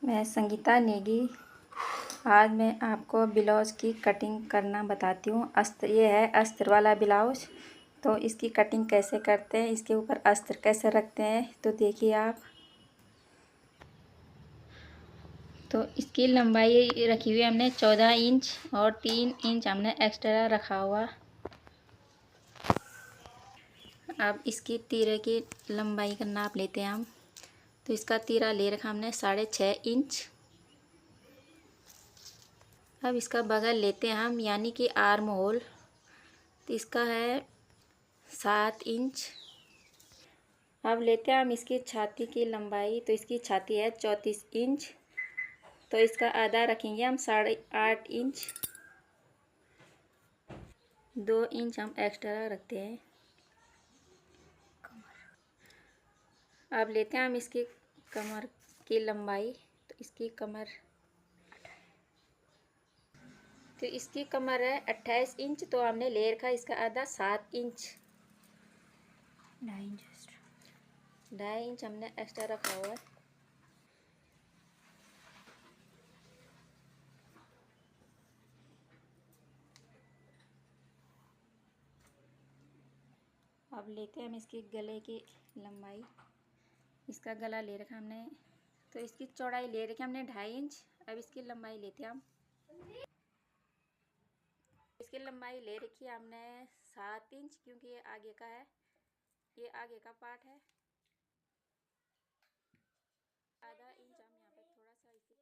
मैं संगीता नेगी। आज मैं आपको ब्लाउज़ की कटिंग करना बताती हूँ। अस्तर ये है अस्तर वाला ब्लाउज़। तो इसकी कटिंग कैसे करते हैं, इसके ऊपर अस्तर कैसे रखते हैं, तो देखिए आप। तो इसकी लंबाई रखी हुई हमने 14 इंच और 3 इंच हमने एक्स्ट्रा रखा हुआ। अब इसकी तीरे की लंबाई का नाप लेते हैं हम। तो इसका तीरा ले रखा हमने 6.5 इंच। अब इसका बगल लेते हैं हम, यानी कि आर्म होल। तो इसका है 7 इंच। अब लेते हैं हम इसकी छाती की लंबाई। तो इसकी छाती है 34 इंच। तो इसका आधा रखेंगे हम 8.5 इंच। 2 इंच हम एक्स्ट्रा रखते हैं। अब लेते हैं हम इसकी कमर की लंबाई। तो इसकी कमर है 28 इंच। तो हमने ले रखा इसका आधा 7 इंच। 2.5 इंच हमने एक्स्ट्रा रखा हुआ है। अब लेते हैं हम इसकी गले की लंबाई। इसका गला ले रखा हमने। तो इसकी चौड़ाई ले रखी हमने 2.5 इंच। अब इसकी लंबाई लेते हैं हम। इसकी लंबाई ले रखी है हमने 7 इंच, क्योंकि ये आगे का है, ये आगे का पार्ट है। आधा इंच हम यहाँ पे थोड़ा सा इसकी कटिंग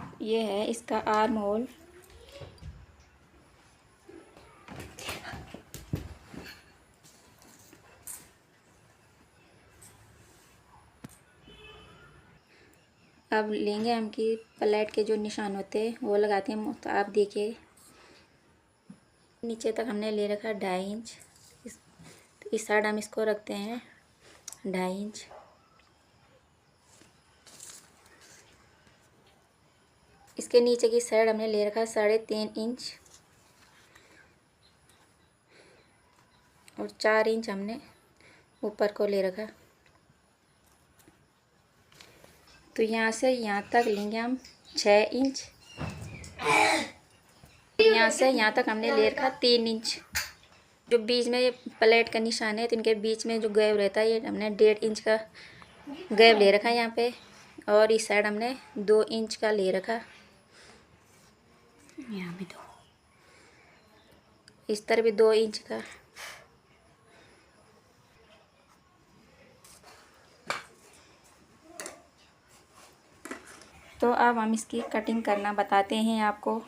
करेंगे। ये है इसका आर्म होल। अब लेंगे हम कि प्लेट के जो निशान होते हैं वो लगाते हैं। तो आप देखिए, नीचे तक हमने ले रखा 2.5 इंच। इस साइड हम इसको रखते हैं 2.5 इंच। इसके नीचे की साइड हमने ले रखा 3.5 इंच और 4 इंच हमने ऊपर को ले रखा। तो यहाँ से यहाँ तक लेंगे हम 6 इंच। यहाँ से यहाँ तक हमने ले रखा 3 इंच। जो बीच में ये प्लेट का निशान है, तो इनके बीच में जो गैप रहता है, ये हमने 1.5 इंच का गैप ले रखा है यहाँ पे। और इस साइड हमने 2 इंच का ले रखा। यहाँ भी 2, इस तरह भी 2 इंच का। तो अब हम इसकी कटिंग करना बताते हैं आपको।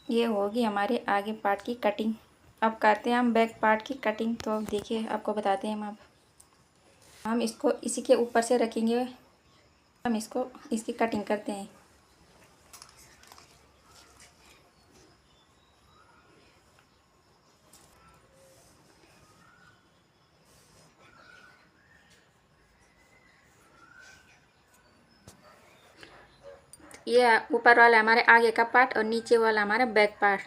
ये होगी हमारे आगे पार्ट की कटिंग। अब करते हैं हम बैक पार्ट की कटिंग। तो अब देखिए, आपको बताते हैं हम इसको इसी के ऊपर से रखेंगे। हम इसको इसकी कटिंग करते हैं। ये ऊपर वाला हमारे आगे का पार्ट और नीचे वाला हमारा बैक पार्ट।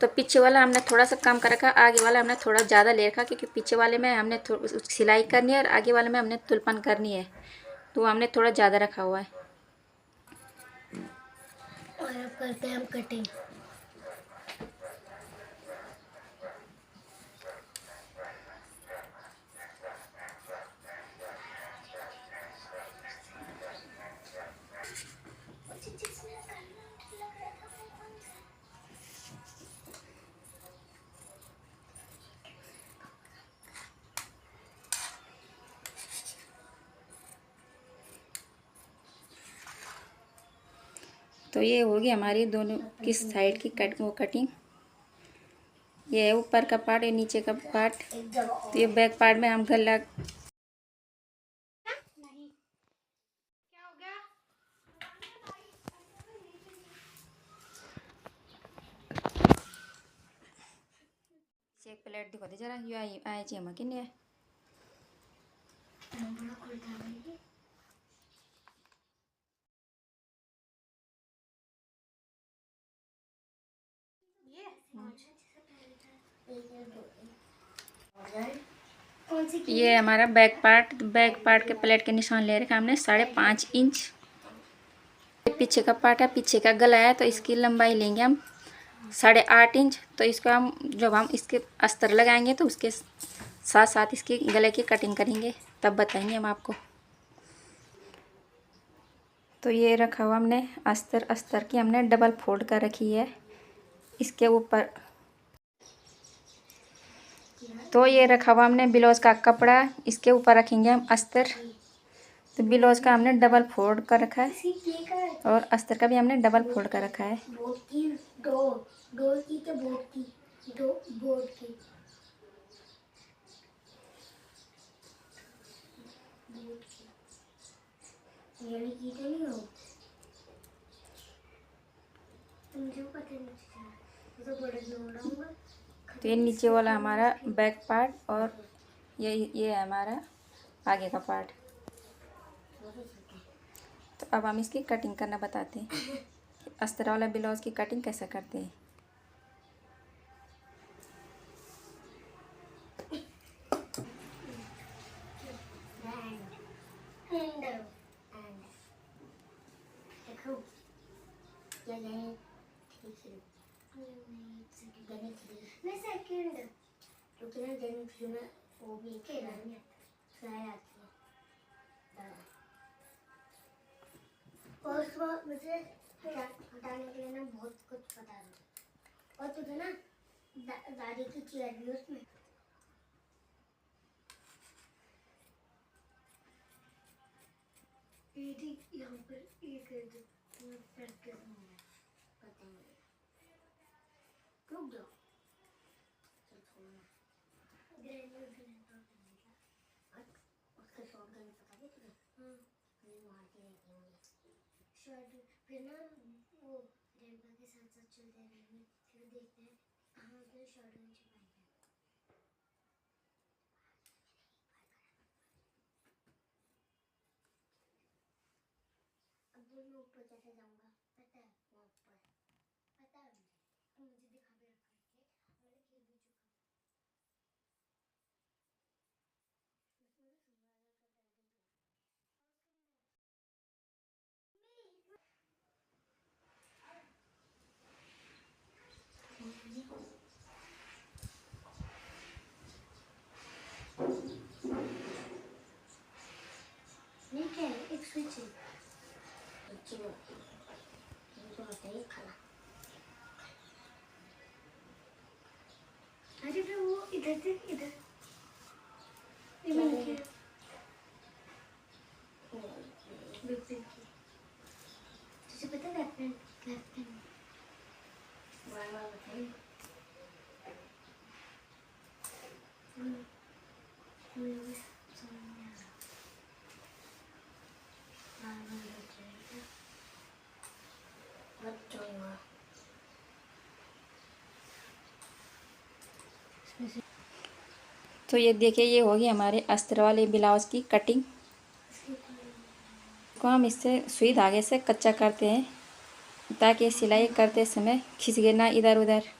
तो पीछे वाला हमने थोड़ा सा कम कर रखा, आगे वाला हमने थोड़ा ज़्यादा ले रखा, क्योंकि पीछे वाले में हमने सिलाई करनी है और आगे वाले में हमने तुलपन करनी है। तो हमने थोड़ा ज़्यादा रखा हुआ है। और अब करते हैं हम कटिंग। तो ये होगी हमारी दोनों की साइड की कटिंग। ये है ऊपर का पार्ट, ये नीचे का पार्ट। तो ये बैक पार्ट में हम गला एक प्लेट दिखा दे जरा, ये आए जी हम किन्ने ये हमारा बैक पार्ट के प्लेट के निशान ले रखे हमने 5.5 इंच। पीछे का पार्ट है, पीछे का गला है, तो इसकी लंबाई लेंगे हम 8.5 इंच। तो इसको हम जब हम इसके अस्तर लगाएंगे तो उसके साथ साथ इसके गले की कटिंग करेंगे, तब बताएंगे हम आपको। तो ये रखा हुआ हमने अस्तर की हमने डबल फोल्ड कर रखी है इसके ऊपर। तो ये रखा हुआ हमने ब्लाउज का कपड़ा, इसके ऊपर रखेंगे हम अस्तर। तो ब्लाउज का हमने डबल फोल्ड कर रखा है और अस्तर का भी हमने डबल फोल्ड कर रखा है। तो ये नीचे वाला हमारा बैक पार्ट और ये है हमारा आगे का पार्ट। तो अब हम इसकी कटिंग करना बताते हैं, अस्तर वाला ब्लाउज की कटिंग कैसे करते हैं। और उसके बाद मुझे हटाने के लिए ना बहुत कुछ पता है। और तुझे ना दादी की चेयर भी उसमें। यहाँ पर एक रुक जाओ। उसका शॉर्ट गन पता है तुझे? मार के शॉर्ट फिर ना वो रेबा के साथ साथ चलते रहेंगे, फिर देखते हैं कहाँ पे शॉर्ट गन छिपाएंगे। अब मैं ऊपर कैसे जाऊँगा पता है? मैं ऊपर पता है मुझे दिखा भी रखा है मैंने खेल भी चुका। नहीं क्या है, एक स्विच है खाना। अरे फिर वो इधर से इधर तुझे पता है लेफ्ट हैंड बताइए। तो ये देखिए, ये होगी हमारे अस्तर वाले ब्लाउज की कटिंग को हम इससे सुई धागे से कच्चा करते हैं ताकि सिलाई करते समय खिसके ना इधर उधर।